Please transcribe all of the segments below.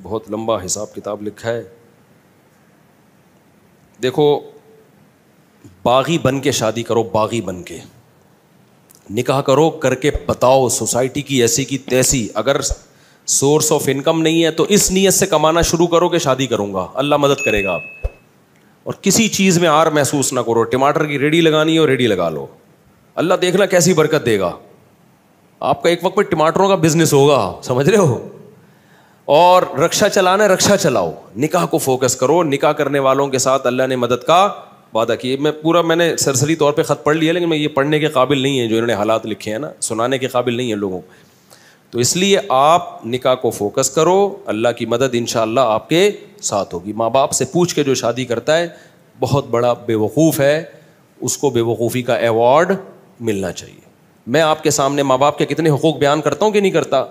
بہت لمبا حساب کتاب لکھا ہے. دیکھو باغی بن کے شادی کرو, باغی بن کے نکاح کرو, کر کے بتاؤ سوسائٹی کی ایسی کی تیسی. اگر سورس آف انکم نہیں ہے تو اس نیت سے کمانا شروع کرو کہ شادی کروں گا, اللہ مدد کرے گا آپ. اور کسی چیز میں آر محسوس نہ کرو. ٹماٹر کی ریڈی لگانی ہو ریڈی لگا لو, اللہ دیکھنا کیسی برکت دے گا. آپ کا ایک وقت پہ ٹماٹروں کا بزنس ہوگا, سمجھ رہے ہو. اور رکشا چلانا ہے رکشا چلاؤ, نکاح کو فوکس کرو. نکاح کرنے والوں کے ساتھ اللہ نے مدد کا وعدہ کیا. میں نے سرسری طور پہ خط پڑھ لیا, لیکن میں یہ پڑھنے کے قابل نہیں ہے جو انہوں نے حالات لکھے ہیں نا, سنانے کے قابل نہیں ہے لوگوں. تو اس لیے آپ نکاح کو فوکس کرو, اللہ کی مدد انشاءاللہ آپ کے ساتھ ہوگی. ماں باپ سے پوچھ کے جو شادی کرتا ہے بہت بڑا بے وقوف ہے, اس کو بے وقوفی کا ایوارڈ ملنا چاہیے. میں آپ کے سامنے ماں باپ کے کتنے حقوق بیان کرتا ہوں کہ نہیں کرتا.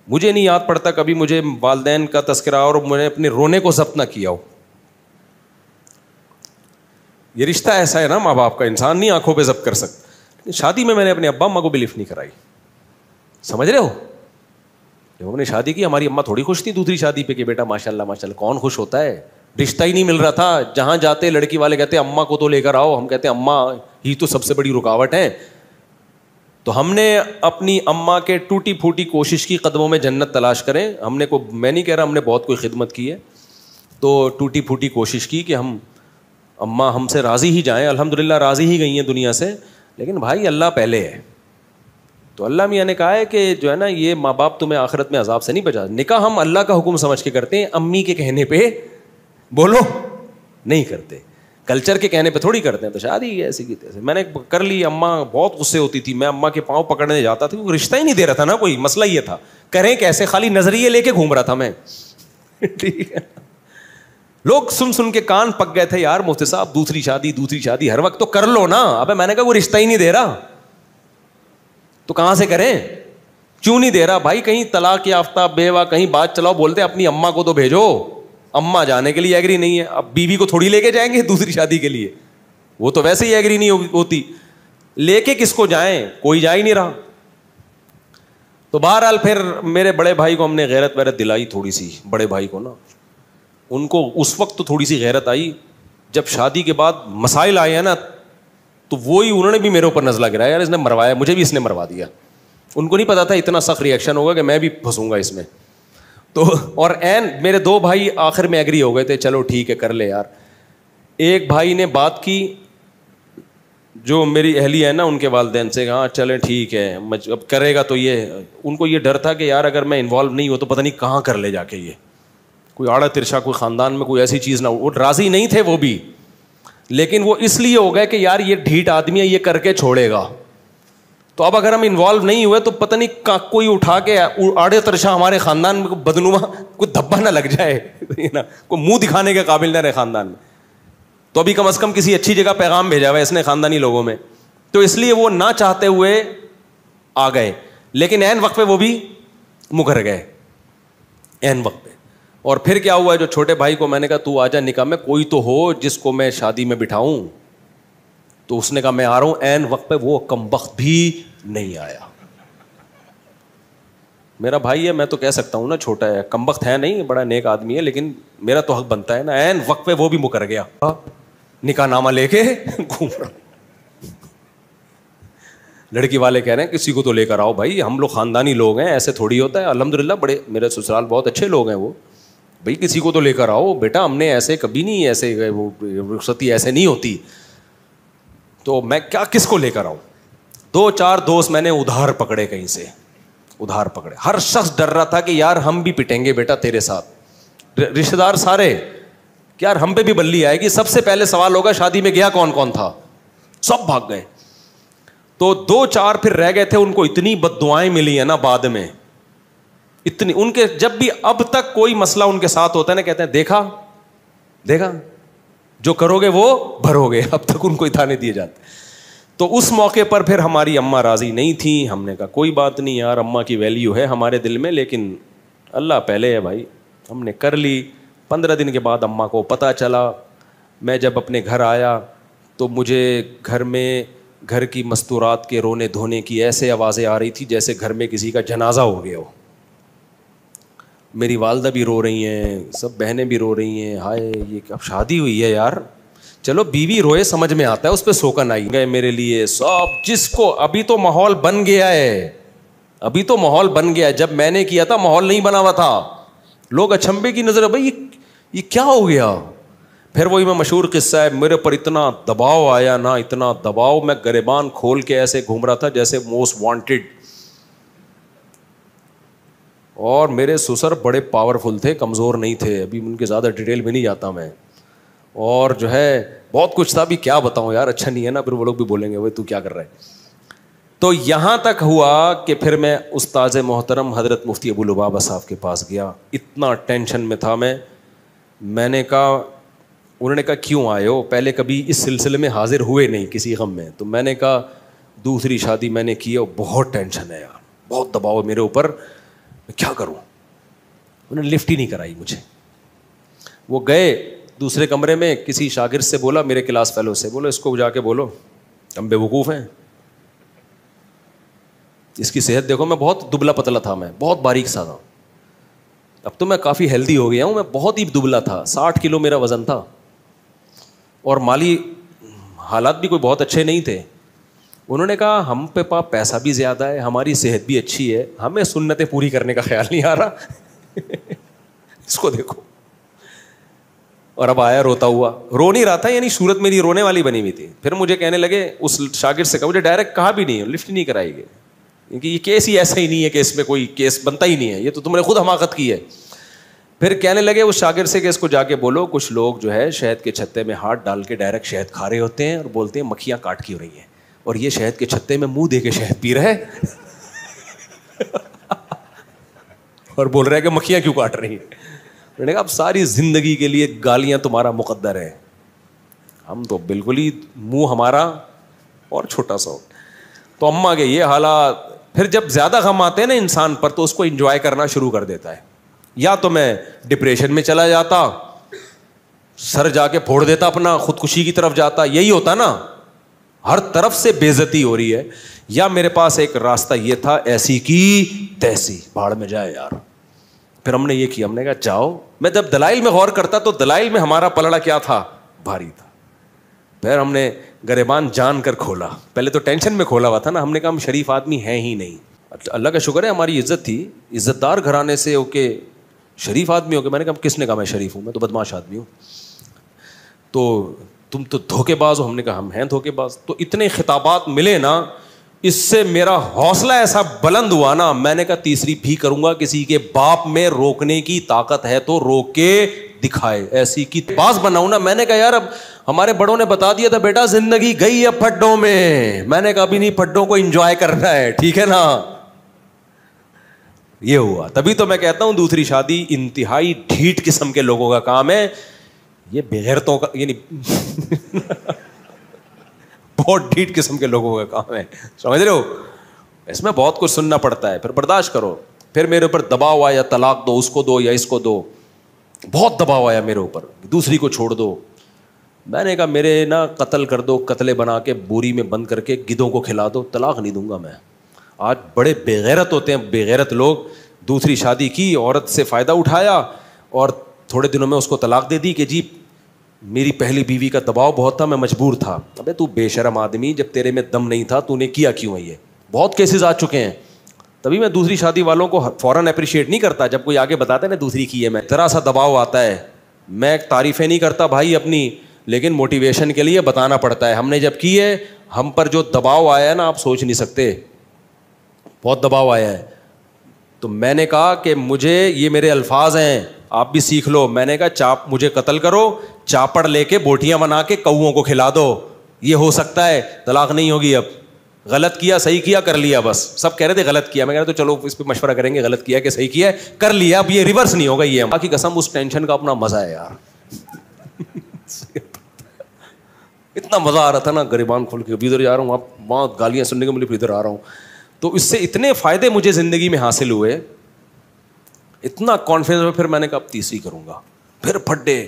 مجھے نہیں یاد پڑتا کبھی مجھے والدین کا تذکرہ اور میں نے اپنے رونے کو ضبط نہ کیا ہو. یہ رشتہ ایسا ہے نا ماں باپ کا, انسان نہیں آنکھوں پہ ضبط کر سکتا. شادی میں نے اپنے ابا اماں کو بھی لفٹ نہیں کرائی, سمجھ رہے ہو. جب ہم نے شادی کی ہماری اماں تھوڑی خوش تھی دوسری شادی پہ کہ بیٹا ماشاء اللہ ماشاء اللہ. کون خوش ہوتا ہے, رشتہ ہی نہیں مل رہا تھا. جہاں جاتے لڑکی والے کہتے اماں کو تو لے کر آؤ, ہم کہتے اماں ہی تو سب سے بڑی رکاوٹ ہے. تو ہم نے اپنی اماں کے ٹوٹی پھوٹی کوشش کی قدموں میں جنت تلاش کریں. میں نہیں کہہ رہا ہم نے بہت کوئی خدمت کی ہے, تو ٹوٹی پھوٹی کوشش کی کہ ہم اماں ہم سے راضی ہی جائیں. الحمدللہ راضی ہی گئی ہیں دنیا سے, لیکن بھائی اللہ پہلے ہے. تو اللہ میاں نے کہا ہے کہ جو ہے نا یہ ماں باپ تمہیں آخرت میں عذاب سے نہیں بچا. نکاح ہم اللہ کا حکم سمجھ کے کرتے ہیں, امی کے کہنے پہ بولو نہیں کرتے, کلچر کے کہنے پہ تھوڑی کرتے ہیں. تو شادی ایسی کی تیسے میں نے کر لی. اماں بہت غصے ہوتی تھی, میں اماں کے پاؤں پکڑنے جاتا تھا, وہ رشتہ ہی نہیں دے رہا تھا نا کوئی. مسئلہ یہ تھا کریں کیسے, خالی نظریے لے کے گھوم رہا تھا میں. ٹھیک ہے, لوگ سن کے کان پک گئے تھے, یار مفتی صاحب دوسری شادی ہر وقت تو کر لو نا. ابے میں نے کہا وہ رشتہ ہی نہیں دے رہا تو کہاں سے کریں, کیوں نہیں دے رہا بھائی. کہیں طلاق یافتہ بیوہ کہیں بات چلاؤ, بولتے اپنی اماں کو تو بھیجو. اماں جانے کے لیے ایگری نہیں ہے, اب بیوی کو تھوڑی لے کے جائیں گے دوسری شادی کے لیے, وہ تو ویسے ہی ایگری نہیں ہوتی. لے کے کس کو جائیں, کوئی جا ہی نہیں رہا. تو بہرحال پھر میرے بڑے بھائی کو ہم نے غیرت ویرت دلائی تھوڑی سی. بڑے بھائی کو نا, ان کو اس وقت تو تھوڑی سی غیرت آئی, جب شادی کے بعد مسائل آئے ہیں نا تو وہی انہوں نے بھی میرے اوپر نزلہ گرایا, یار اس نے مروایا, مجھے بھی اس نے مروا دیا. ان کو نہیں پتا تھا اتنا سخت ریئیکشن ہوگا کہ میں بھی پھنسوں گا اس میں. تو اور میرے دو بھائی آخر میں ایگری ہو گئے تھے, چلو ٹھیک ہے کر لے یار. ایک بھائی نے بات کی جو میری اہلی ہے نا ان کے والدین سے, ہاں چلے ٹھیک ہے اب کرے گا. تو یہ ان کو یہ ڈر تھا کہ یار اگر میں انوالو نہیں ہوں تو پتہ نہیں کہاں کر لے جا کے, یہ کوئی آڑا ترشا کوئی خاندان میں کوئی ایسی چیز نہ ہو. وہ راضی نہیں تھے وہ بھی, لیکن وہ اس لیے ہو گئے کہ یار یہ ڈھیٹ آدمی ہے, یہ کر کے چھوڑے گا. تو اب اگر ہم انوالو نہیں ہوئے تو پتہ نہیں کوئی اٹھا کے آڑے ترشا ہمارے خاندان میں بدنما کوئی دھبا نہ لگ جائے, کوئی منہ دکھانے کے قابل نہ رہے خاندان میں. تو ابھی کم از کم کسی اچھی جگہ پیغام بھیجا ہوا ہے اس نے خاندانی لوگوں میں. تو اس لیے وہ نہ چاہتے ہوئے آ گئے, لیکن عین وقت پہ وہ بھی مکر گئے عین وقت پہ. اور پھر کیا ہوا ہے, جو چھوٹے بھائی کو میں نے کہا تو آ جا نکاح میں, کوئی تو ہو جس کو میں شادی میں بٹھاؤں. تو اس نے کہا میں آ رہا ہوں. عین وقت پہ وہ کمبخت بھی نہیں آیا. میرا بھائی ہے, میں تو کہہ سکتا ہوں نا چھوٹا ہے, کمبخت ہے نہیں, بڑا نیک آدمی ہے, لیکن میرا تو حق بنتا ہے نا. عین وقت پہ وہ بھی مکر گیا, نکاح نامہ لے کے گھوم رہا. لڑکی والے کہہ رہے ہیں کسی کو تو لے کر آؤ بھائی, ہم لوگ خاندانی لوگ ہیں, ایسے تھوڑی ہوتا ہے. الحمدللہ بڑے میرے سسرال بہت اچھے لوگ ہیں وہ, بھائی کسی کو تو لے کر آؤ بیٹا, ہم نے ایسے کبھی نہیں, ایسے وہ رخصتی ایسے نہیں ہوتی. تو میں کیا کس کو لے کر آؤں. 2-4 دوست میں نے ادھار پکڑے, کہیں سے ادھار پکڑے. ہر شخص ڈر رہا تھا کہ یار ہم بھی پٹیں گے بیٹا تیرے ساتھ. رشتے دار سارے کہ یار ہم پہ بھی بلی آئے گی. سب سے پہلے سوال ہوگا شادی میں گیا کون کون تھا, سب بھاگ گئے. تو 2-4 پھر رہ گئے تھے, ان کو اتنی بد دعائیں ملی ہیں نا بعد میں, اتنی. ان کے جب بھی اب تک کوئی مسئلہ ان کے ساتھ ہوتا ہے نا, کہتے ہیں دیکھا جو کرو گے وہ بھرو گے. اب تک ان کو اتانے دیے جاتے. تو اس موقع پر پھر ہماری اماں راضی نہیں تھیں. ہم نے کہا کوئی بات نہیں یار, اماں کی ویلیو ہے ہمارے دل میں, لیکن اللہ پہلے ہے بھائی. ہم نے کر لی. 15 دن کے بعد اماں کو پتہ چلا. میں جب اپنے گھر آیا تو مجھے گھر میں گھر کی مستورات کے رونے دھونے کی ایسے آوازیں آ رہی تھی جیسے گھر میں کسی کا جنازہ ہو گیا ہو. میری والدہ بھی رو رہی ہیں, سب بہنیں بھی رو رہی ہیں, ہائے یہ اب شادی ہوئی ہے یار. چلو بیوی روئے سمجھ میں آتا ہے, اس پہ سوکن آئی گئے میرے لیے سب, جس کو ابھی تو ماحول بن گیا ہے, ابھی تو ماحول بن گیا ہے. جب میں نے کیا تھا ماحول نہیں بنا ہوا تھا, لوگ اچھمبے کی نظر, بھائی یہ کیا ہو گیا. پھر وہی میں مشہور قصہ ہے, میرے پر اتنا دباؤ آیا نا, اتنا دباؤ, میں گریبان کھول کے ایسے گھوم رہا تھا جیسے موسٹ وانٹیڈ. اور میرے سسر بڑے پاورفل تھے, کمزور نہیں تھے, ابھی ان کے زیادہ ڈیٹیل میں نہیں جاتا میں. اور جو ہے بہت کچھ تھا, بھی کیا بتاؤں یار, اچھا نہیں ہے نا, پھر وہ لوگ بھی بولیں گے وہ تو کیا کر رہا ہے. تو یہاں تک ہوا کہ پھر میں استاذ محترم حضرت مفتی ابو لبابہ صاحب کے پاس گیا. اتنا ٹینشن میں تھا میں نے کہا, انہوں نے کہا کیوں آئے ہو, پہلے کبھی اس سلسلے میں حاضر ہوئے نہیں کسی غم میں. تو میں نے کہا دوسری شادی میں نے کی ہے, بہت ٹینشن ہے یار, بہت دباؤ ہے میرے اوپر, میں کیا کروں. انہوں نے لفٹ ہی نہیں کرائی مجھے. وہ گئے دوسرے کمرے میں, کسی شاگرد سے بولا, میرے کلاس فیلو سے, بولو اس کو جا کے بولو ہم بے وقوف ہیں, اس کی صحت دیکھو. میں بہت دبلا پتلا تھا, میں بہت باریک سا تھا, اب تو میں کافی ہیلدی ہو گیا ہوں, میں بہت ہی دبلا تھا, 60 کلو میرا وزن تھا, اور مالی حالات بھی کوئی بہت اچھے نہیں تھے. انہوں نے کہا ہم پہ پیسہ بھی زیادہ ہے, ہماری صحت بھی اچھی ہے, ہمیں سنتیں پوری کرنے کا خیال نہیں آ رہا. اس کو دیکھو. اور اب آیا روتا ہوا, رو نہیں رہا تھا, یعنی صورت میری رونے والی بنی ہوئی تھی. پھر مجھے کہنے لگے, اس شاگرد سے کہا, مجھے ڈائریکٹ کہا بھی نہیں, لفٹ نہیں کرائی گئی, کیونکہ یہ کیس ہی ایسا ہی نہیں ہے کہ اس میں کوئی کیس بنتا ہی نہیں ہے, یہ تو تم نے خود حماقت کی ہے. پھر کہنے لگے اس شاگرد سے کہ اس کو جا کے بولو, کچھ لوگ جو ہے شہد کے چھتے میں ہاتھ ڈال کے ڈائریکٹ شہد کھا رہے ہوتے ہیں, اور بولتے ہیں مکھیاں کاٹ کی ہو رہی ہیں, اور یہ شہد کے چھتے میں منہ دے کے شہد پی رہے اور بول رہے ہیں کہ مکھیاں کیوں کاٹ رہی ہیں. میں نے کہا اب ساری زندگی کے لیے گالیاں تمہارا مقدر ہے, ہم تو بالکل ہی منہ ہمارا اور چھوٹا سا ہو. تو اماں کے یہ حالات. پھر جب زیادہ غم آتے ہیں نا انسان پر, تو اس کو انجوائے کرنا شروع کر دیتا ہے. یا تو میں ڈپریشن میں چلا جاتا, سر جا کے پھوڑ دیتا اپنا, خودکشی کی طرف جاتا, یہی ہوتا نا, ہر طرف سے بے عزتی ہو رہی ہے. یا میرے پاس ایک راستہ یہ تھا, ایسی کی تیسی, بھاڑ میں جائے یار. پھر ہم نے یہ کیا, ہم نے کہا جاؤ. میں جب دلائل میں غور کرتا تو دلائل میں ہمارا پلڑا کیا تھا, بھاری تھا. پھر ہم نے گریبان جان کر کھولا, پہلے تو ٹینشن میں کھولا ہوا تھا نا, ہم نے کہا ہم شریف آدمی ہیں ہی نہیں. اللہ کا شکر ہے ہماری عزت تھی, عزت دار گھرانے سے ہو کے شریف آدمی ہو کے. میں نے کہا کس نے کہا میں شریف ہوں, میں تو بدماش آدمی ہوں, تو تم تو دھوکے باز ہو. ہم نے کہا ہم ہیں دھوکے باز. تو اتنے خطابات ملے نا, اس سے میرا حوصلہ ایسا بلند ہوا نا, میں نے کہا تیسری بھی کروں گا. کسی کے باپ میں روکنے کی طاقت ہے تو روک کے دکھائے, ایسی کی باز بناؤں نا. میں نے کہا یار اب ہمارے بڑوں نے بتا دیا تھا بیٹا زندگی گئی ہے پھڈوں میں, میں نے کہا ابھی نہیں, پھڈوں کو انجوائے کرنا ہے, ٹھیک ہے نا. یہ ہوا. تبھی تو میں کہتا ہوں دوسری شادی انتہائی ڈھیٹ قسم کے لوگوں کا کام ہے, یہ بغیرتوں کا, یعنی بہت ڈھیٹ قسم کے لوگوں کا کام ہے, سمجھ رہے ہو. اس میں بہت کچھ سننا پڑتا ہے, پھر برداشت کرو. پھر میرے اوپر دباؤ آیا, طلاق دو, اس کو دو یا اس کو دو, بہت دباؤ آیا میرے اوپر, دوسری کو چھوڑ دو. میں نے کہا میرے نا قتل کر دو, قتلے بنا کے بوری میں بند کر کے گدھوں کو کھلا دو, طلاق نہیں دوں گا میں. آج بڑے بے غیرت ہوتے ہیں, بے غیرت لوگ. دوسری شادی کی, عورت سے فائدہ اٹھایا, اور تھوڑے دنوں میں اس کو طلاق دے دی کہ جی میری پہلی بیوی کا دباؤ بہت تھا, میں مجبور تھا. ابے تو بے شرم آدمی, جب تیرے میں دم نہیں تھا تو نے کیا کیوں ہے. یہ بہت کیسز آ چکے ہیں. تبھی میں دوسری شادی والوں کو فوراً اپریشیٹ نہیں کرتا جب کوئی آگے بتاتا ہے نا دوسری کی ہے. میں ذرا سا دباؤ آتا ہے, میں تعریفیں نہیں کرتا بھائی اپنی, لیکن موٹیویشن کے لیے بتانا پڑتا ہے. ہم نے جب کی ہے, ہم پر جو دباؤ آیا ہے نا آپ سوچ نہیں سکتے, بہت دباؤ آیا ہے. تو میں نے کہا کہ مجھے, یہ میرے الفاظ ہیں, آپ بھی سیکھ لو. میں نے کہا مجھے قتل کرو, چاپڑ لے کے بوٹیاں بنا کے کوؤں کو کھلا دو, یہ ہو سکتا ہے, طلاق نہیں ہوگی. اب غلط کیا صحیح کیا کر لیا, بس سب کہہ رہے تھے غلط کیا, میں کہہ رہا تو چلو اس پہ مشورہ کریں گے, غلط کیا کہ صحیح کیا ہے کر لیا, اب یہ ریورس نہیں ہوگا. یہ باقی قسم اس ٹینشن کا اپنا مزہ ہے یار. اتنا مزہ آ رہا تھا نا, گریبان کھول کے ادھر جا رہا ہوں, آپ وہاں گالیاں سننے کو ملی, پھر ادھر آ رہا ہوں. تو اس سے اتنے فائدے مجھے زندگی میں حاصل ہوئے, اتنا کانفیڈنس میں. پھر میں نے کہا اب تیسری کروں گا. پھر پھڈے.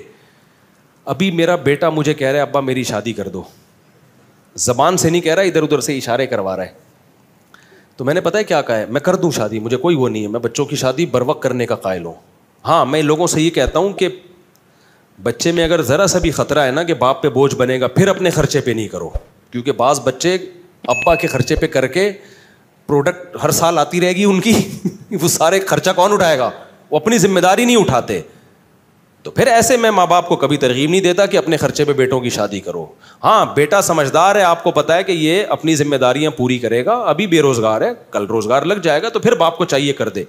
ابھی میرا بیٹا مجھے کہہ رہا ہے ابا میری شادی کر دو, زبان سے نہیں کہہ رہا, ادھر ادھر سے اشارے کروا رہا ہے. تو میں نے پتہ ہے کیا کہا ہے, میں کر دوں شادی, مجھے کوئی وہ نہیں ہے, میں بچوں کی شادی بر وقت کرنے کا قائل ہوں. ہاں میں لوگوں سے یہ کہتا ہوں کہ بچے میں اگر ذرا سا بھی خطرہ ہے نا کہ باپ پہ بوجھ بنے گا, پھر اپنے خرچے پہ نہیں کرو, کیونکہ بعض بچے ابا کے خرچے پہ کر کے پروڈکٹ ہر سال آتی رہے گی ان کی وہ سارے خرچہ کون اٹھائے گا, وہ اپنی ذمہ داری نہیں اٹھاتے. تو پھر ایسے میں ماں باپ کو کبھی ترغیب نہیں دیتا کہ اپنے خرچے پہ بیٹوں کی شادی کرو. ہاں بیٹا سمجھدار ہے, آپ کو پتا ہے کہ یہ اپنی ذمہ داریاں پوری کرے گا, ابھی بے روزگار ہے, کل روزگار لگ جائے گا, تو پھر باپ کو چاہیے کر دے.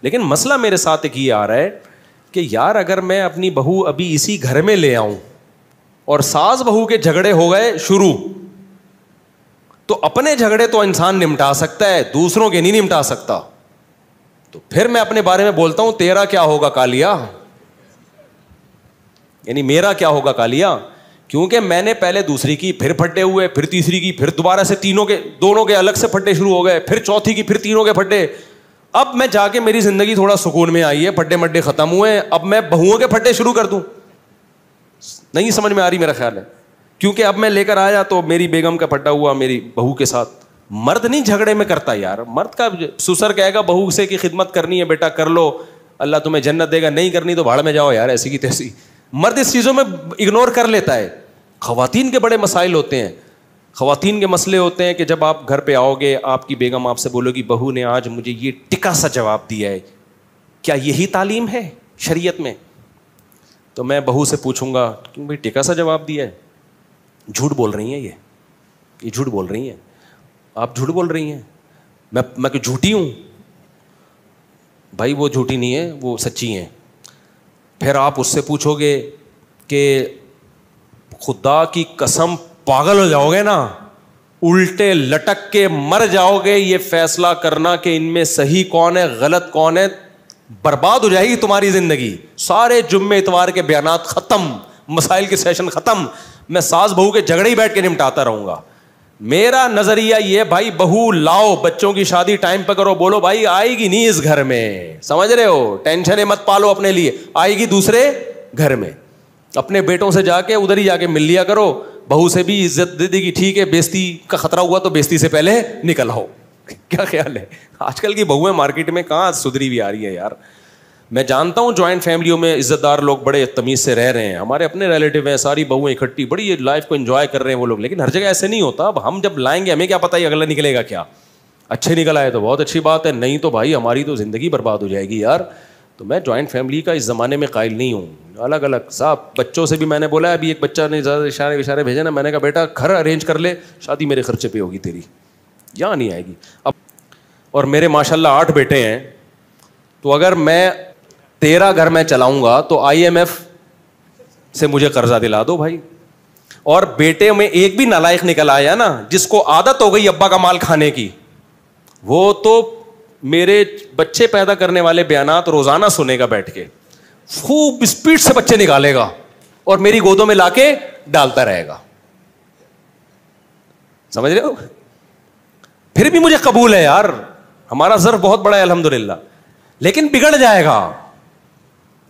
لیکن مسئلہ میرے ساتھ ایک یہ آ رہا ہے کہ یار اگر میں اپنی بہو ابھی اسی گھر میں لے آؤں اور ساس بہو کے جھگڑے ہو گئے شروع, تو اپنے جھگڑے تو انسان نمٹا سکتا ہے, دوسروں کے نہیں نمٹا سکتا. تو پھر میں اپنے بارے میں بولتا ہوں تیرا کیا ہوگا کالیا, یعنی میرا کیا ہوگا کالیا, کیونکہ میں نے پہلے دوسری کی, پھر پھٹے ہوئے, پھر تیسری کی, پھر دوبارہ سے دونوں کے الگ سے پھٹے شروع ہو گئے, پھر چوتھی کی, پھر تینوں کے پھٹے. اب میں جا کے میری زندگی تھوڑا سکون میں آئی ہے, پھٹے مڈے ختم ہوئے, اب میں بہوؤں کے پھٹے شروع کر دوں, نہیں سمجھ میں آ رہی میرا خیال ہے. کیونکہ اب میں لے کر آیا تو میری بیگم کا پھٹا ہوا میری بہو کے ساتھ. مرد نہیں جھگڑے میں کرتا یار, مرد کا سسر کہے گا بہو سے کہ خدمت کرنی ہے بیٹا کر لو, اللہ تمہیں جنت دے گا, نہیں کرنی تو بھاڑ میں جاؤ یار, ایسی کی تیسی. مرد اس چیزوں میں اگنور کر لیتا ہے. خواتین کے بڑے مسائل ہوتے ہیں, خواتین کے مسئلے ہوتے ہیں کہ جب آپ گھر پہ آؤ گے, آپ کی بیگم آپ سے بولو گی بہو نے آج مجھے یہ ٹکا سا جواب دیا ہے, کیا یہی تعلیم ہے شریعت میں؟ تو میں بہو سے پوچھوں گا کیوں بھائی ٹکا سا جواب دیا ہے, جھوٹ بول رہی ہیں یہ جھوٹ بول رہی ہیں, آپ جھوٹ بول رہی ہیں, میں کہ جھوٹی ہوں؟ بھائی وہ جھوٹی نہیں ہے, وہ سچی ہیں. پھر آپ اس سے پوچھو گے کہ خدا کی قسم پاگل ہو جاؤ گے نا, الٹے لٹک کے مر جاؤ گے یہ فیصلہ کرنا کہ ان میں صحیح کون ہے غلط کون ہے, برباد ہو جائے گی تمہاری زندگی. سارے جمعے اتوار کے بیانات ختم, مسائل کے سیشن ختم, میں ساس بہو کے جھگڑے ہی بیٹھ کے نمٹاتا رہوں گا. میرا نظریہ یہ بھائی بہو لاؤ, بچوں کی شادی ٹائم پہ کرو, بولو بھائی آئے گی نہیں اس گھر میں, سمجھ رہے ہو, ٹینشن مت پالو اپنے لیے, آئے گی دوسرے گھر میں. اپنے بیٹوں سے جا کے ادھر ہی جا کے مل لیا کرو, بہو سے بھی عزت دے دے گی, ٹھیک ہے بیزتی کا خطرہ ہوا تو بیزتی سے پہلے نکل آؤ. کیا خیال ہے؟ آج کل کی بہویں مارکیٹ میں کہاں سدھری ہوئی آ رہی ہیں یار. میں جانتا ہوں جوائنٹ فیملیوں میں عزت دار لوگ بڑے تمیز سے رہ رہے ہیں, ہمارے اپنے ریلیٹیو ہیں, ساری بہویں اکٹھی بڑی لائف کو انجوائے کر رہے ہیں وہ لوگ, لیکن ہر جگہ ایسے نہیں ہوتا. اب ہم جب لائیں گے ہمیں کیا پتہ یہ اگلا نکلے گا کیا, اچھے نکل آئے تو بہت اچھی بات ہے, نہیں تو بھائی ہماری تو زندگی برباد ہو جائے گی یار. تو میں جوائنٹ فیملی کا اس زمانے میں قائل نہیں ہوں. الگ الگ صاحب بچوں سے بھی میں نے بولا, ابھی ایک بچہ نے زیادہ اشارے بھیجے نا, میں نے کہا بیٹا گھر ارینج کر لے, شادی میرے خرچے پہ ہوگی تیری, یہاں نہیں آئے گی. اب اور میرے ماشاء اللہ 8 بیٹے ہیں, تو اگر میں 13 گھر میں چلاؤں گا تو IMF سے مجھے قرضہ دلا دو بھائی. اور بیٹے میں ایک بھی نالائق نکل آیا نا جس کو عادت ہو گئی ابا کا مال کھانے کی, وہ تو میرے بچے پیدا کرنے والے بیانات روزانہ سنے گا بیٹھ کے, خوب اسپیڈ سے بچے نکالے گا اور میری گودوں میں لا کے ڈالتا رہے گا. سمجھ رہے ہو؟ پھر بھی مجھے قبول ہے یار, ہمارا ظرف بہت بڑا ہے الحمدللہ, لیکن بگڑ جائے گا.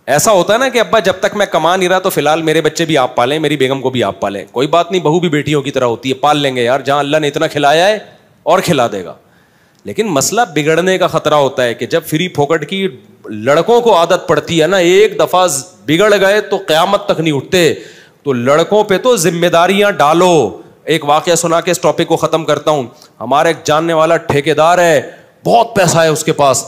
ایسا ہوتا ہے نا کہ ابا جب تک میں کما نہیں رہا تو فی الحال میرے بچے بھی آپ پالیں, میری بیگم کو بھی آپ پالیں, کوئی بات نہیں, بہو بھی بیٹیوں کی طرح ہوتی ہے, پال لیں گے یار, جہاں اللہ نے اتنا کھلایا ہے اور کھلا دے گا. لیکن مسئلہ بگڑنے کا خطرہ ہوتا ہے کہ جب فری پھوکٹ کی لڑکوں کو عادت پڑتی ہے نا, ایک دفعہ بگڑ گئے تو قیامت تک نہیں اٹھتے. تو لڑکوں پہ تو ذمہ داریاں ڈالو. ایک واقعہ سنا کے اس ٹاپک کو ختم کرتا ہوں. ہمارا ایک جاننے والا ٹھیکیدار ہے, بہت پیسہ ہے اس کے پاس.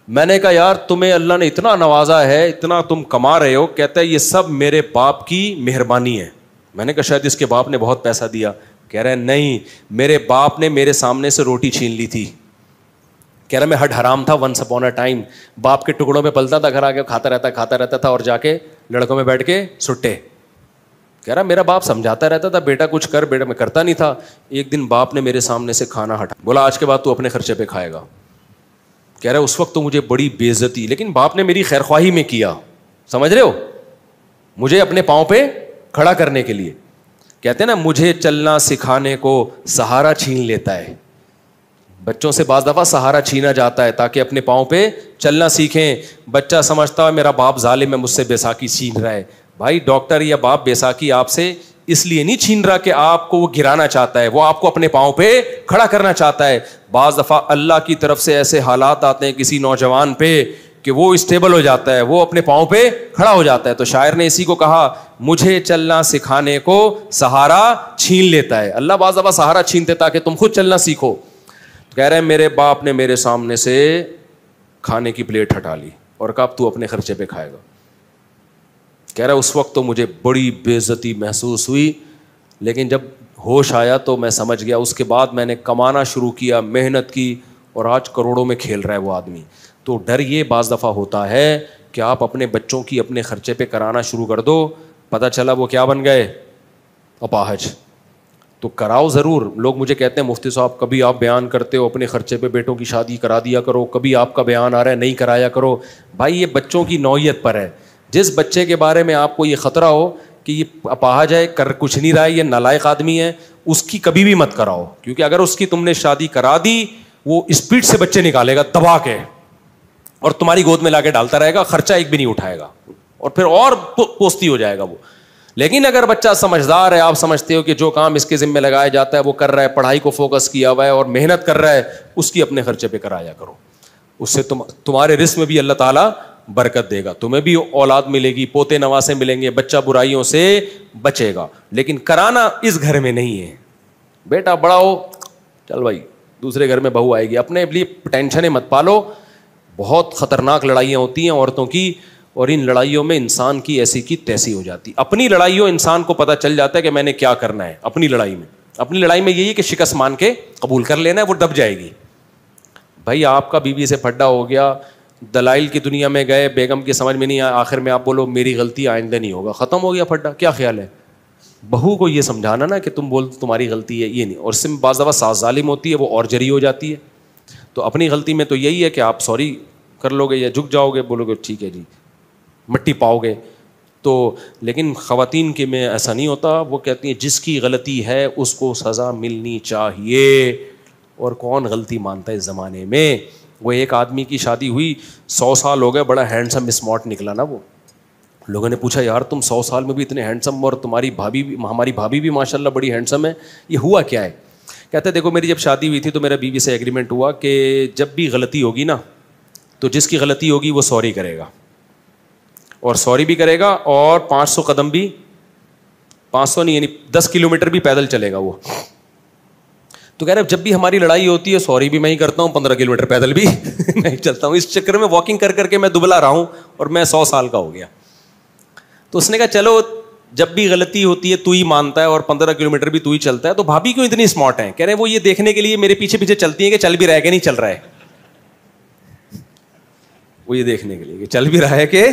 میں نے کہا یار تمہیں اللہ نے اتنا نوازا ہے, اتنا تم کما رہے ہو. کہتا ہے یہ سب میرے باپ کی مہربانی ہے. میں نے کہا شاید اس کے باپ نے بہت پیسہ دیا. کہہ رہے نہیں, میرے باپ نے میرے سامنے سے روٹی چھین لی تھی. کہہ رہا میں ہڈ حرام تھا ونس اپون اے ٹائم, باپ کے ٹکڑوں میں پلتا تھا, گھر آ کے کھاتا رہتا تھا اور جا کے لڑکوں میں بیٹھ کے سٹے. کہہ رہا میرا باپ سمجھاتا رہتا تھا بیٹا کچھ کر, بیٹا میں کرتا نہیں تھا. ایک دن باپ نے میرے سامنے سے کھانا ہٹا, بولا آج کے بعد تو اپنے خرچے پہ کھائے گا. کہہ رہا اس وقت تو مجھے بڑی بے عزتی, لیکن باپ نے میری خیر خواہی میں کیا, سمجھ رہے ہو, مجھے اپنے پاؤں پہ کھڑا کرنے کے لیے. کہتے ہیں نا مجھے چلنا سکھانے کو سہارا چھین لیتا ہے. بچوں سے بعض دفعہ سہارا چھینا جاتا ہے تاکہ اپنے پاؤں پہ چلنا سیکھیں. بچہ سمجھتا ہے میرا باپ ظالم ہے, مجھ سے بیساکھی چھین رہا ہے. بھائی ڈاکٹر یا باپ بیساکھی آپ سے اس لیے نہیں چھین رہا کہ آپ کو وہ گرانا چاہتا ہے, وہ آپ کو اپنے پاؤں پہ کھڑا کرنا چاہتا ہے. بعض دفعہ اللہ کی طرف سے ایسے حالات آتے ہیں کسی نوجوان پہ کہ وہ اسٹیبل ہو جاتا ہے, وہ اپنے پاؤں پہ کھڑا ہو جاتا ہے. تو شاعر نے اسی کو کہا, مجھے چلنا سکھانے کو سہارا چھین لیتا ہے. اللہ بعض دفعہ سہارا چھینتے تاکہ تم خود چلنا سیکھو. کہہ رہے ہیں میرے باپ نے میرے سامنے سے کھانے کی پلیٹ ہٹا لی اور کہا اب تو اپنے خرچے پہ کھائے گا. کہہ رہا اس وقت تو مجھے بڑی بے عزتی محسوس ہوئی, لیکن جب ہوش آیا تو میں سمجھ گیا. اس کے بعد میں نے کمانا شروع کیا, محنت کی, اور آج کروڑوں میں کھیل رہا ہے وہ آدمی. تو ڈر یہ بعض دفعہ ہوتا ہے کہ آپ اپنے بچوں کی اپنے خرچے پہ کرانا شروع کر دو, پتہ چلا وہ کیا بن گئے, اپاہج. تو کراؤ ضرور. لوگ مجھے کہتے ہیں مفتی صاحب کبھی آپ بیان کرتے ہو اپنے خرچے پہ بیٹوں کی شادی کرا دیا کرو, کبھی آپ کا بیان آ رہا ہے نہیں کرایا کرو. بھائی یہ بچوں کی نوعیت پر ہے. جس بچے کے بارے میں آپ کو یہ خطرہ ہو کہ یہ اپاہج ہے, کر کچھ نہیں رہا ہے, یہ نالائق آدمی ہے, اس کی کبھی بھی مت کراؤ. کیونکہ اگر اس کی تم نے شادی کرا دی, وہ اسپیڈ سے بچے نکالے گا دبا کے, اور تمہاری گود میں لا کے ڈالتا رہے گا, خرچہ ایک بھی نہیں اٹھائے گا, اور پھر اور پوستی ہو جائے گا وہ. لیکن اگر بچہ سمجھدار ہے, آپ سمجھتے ہو کہ جو کام اس کے ذمہ لگایا جاتا ہے وہ کر رہا ہے, پڑھائی کو فوکس کیا ہوا ہے اور محنت کر رہا ہے, اس کی اپنے خرچے پہ کرایا کرو. اس سے تمہارے رزق میں بھی اللہ تعالیٰ برکت دے گا, تمہیں بھی اولاد ملے گی, پوتے نواسے ملیں گے, بچہ برائیوں سے بچے گا. لیکن کرانا اس گھر میں نہیں ہے. بیٹا بڑا ہو, چل بھائی دوسرے گھر میں بہو آئے گی, اپنے لیے ٹینشنیں مت پالو. بہت خطرناک لڑائیاں ہوتی ہیں عورتوں کی, اور ان لڑائیوں میں انسان کی ایسی کی تیسی ہو جاتی. اپنی لڑائیوں انسان کو پتہ چل جاتا ہے کہ میں نے کیا کرنا ہے اپنی لڑائی میں. اپنی لڑائی میں یہی ہے کہ شکست مان کے قبول کر لینا ہے, وہ دب جائے گی. بھائی آپ کا بیوی سے پھڈا ہو گیا, دلائل کی دنیا میں گئے, بیگم کی سمجھ میں نہیں آیا, آخر میں آپ بولو میری غلطی آئندہ نہیں ہوگا, ختم ہو گیا پھڈا. کیا خیال ہے؟ بہو کو یہ سمجھانا نا کہ تم بول تمہاری غلطی ہے, یہ نہیں. اور اس میں بعض دفعہ ساس ظالم ہوتی ہے, وہ اور جری ہو جاتی ہے. تو اپنی غلطی میں تو یہی ہے کہ آپ سوری کر لو گے یا جھک جاؤ گے, بولو گے ٹھیک ہے جی, مٹی پاؤ گے. تو لیکن خواتین کے میں ایسا نہیں ہوتا. وہ کہتی ہیں جس کی غلطی ہے اس کو سزا ملنی چاہیے. اور کون غلطی مانتا ہے اس زمانے میں؟ وہ ایک آدمی کی شادی ہوئی, 100 سال ہو گئے, بڑا ہینڈسم اسمارٹ نکلا نا وہ. لوگوں نے پوچھا یار تم 100 سال میں بھی اتنے ہینڈسم, اور تمہاری بھابھی بھی, ہماری بھابھی بھی ماشاء اللہ بڑی ہینڈسم ہے, یہ ہوا کیا ہے؟ کہتے ہیں دیکھو میری جب شادی ہوئی تھی تو میرا بیوی سے ایگریمنٹ ہوا کہ جب بھی غلطی ہوگی نا تو جس کی غلطی ہوگی وہ سوری کرے گا, اور سوری بھی کرے گا, اور 500 قدم بھی, 500 نہیں یعنی 10 کلومیٹر بھی پیدل چلے گا وہ. تو کہہ رہے جب بھی ہماری لڑائی ہوتی ہے سوری بھی میں ہی کرتا ہوں, 15 کلومیٹر پیدل بھی میں چلتا ہوں. اس چکر میں واکنگ کر کر کے میں دبلا رہا ہوں, اور میں 100 سال کا ہو گیا. تو اس نے کہا چلو جب بھی غلطی ہوتی ہے تو ہی مانتا ہے, اور 15 کلومیٹر بھی تو ہی چلتا ہے, تو بھابھی کیوں اتنی اسمارٹ ہیں؟ کہہ رہے وہ یہ دیکھنے کے لیے میرے پیچھے پیچھے چلتی ہیں کہ چل بھی رہا ہے کہ نہیں چل رہا ہے. وہ یہ دیکھنے کے لیے کہ چل بھی رہا ہے کہ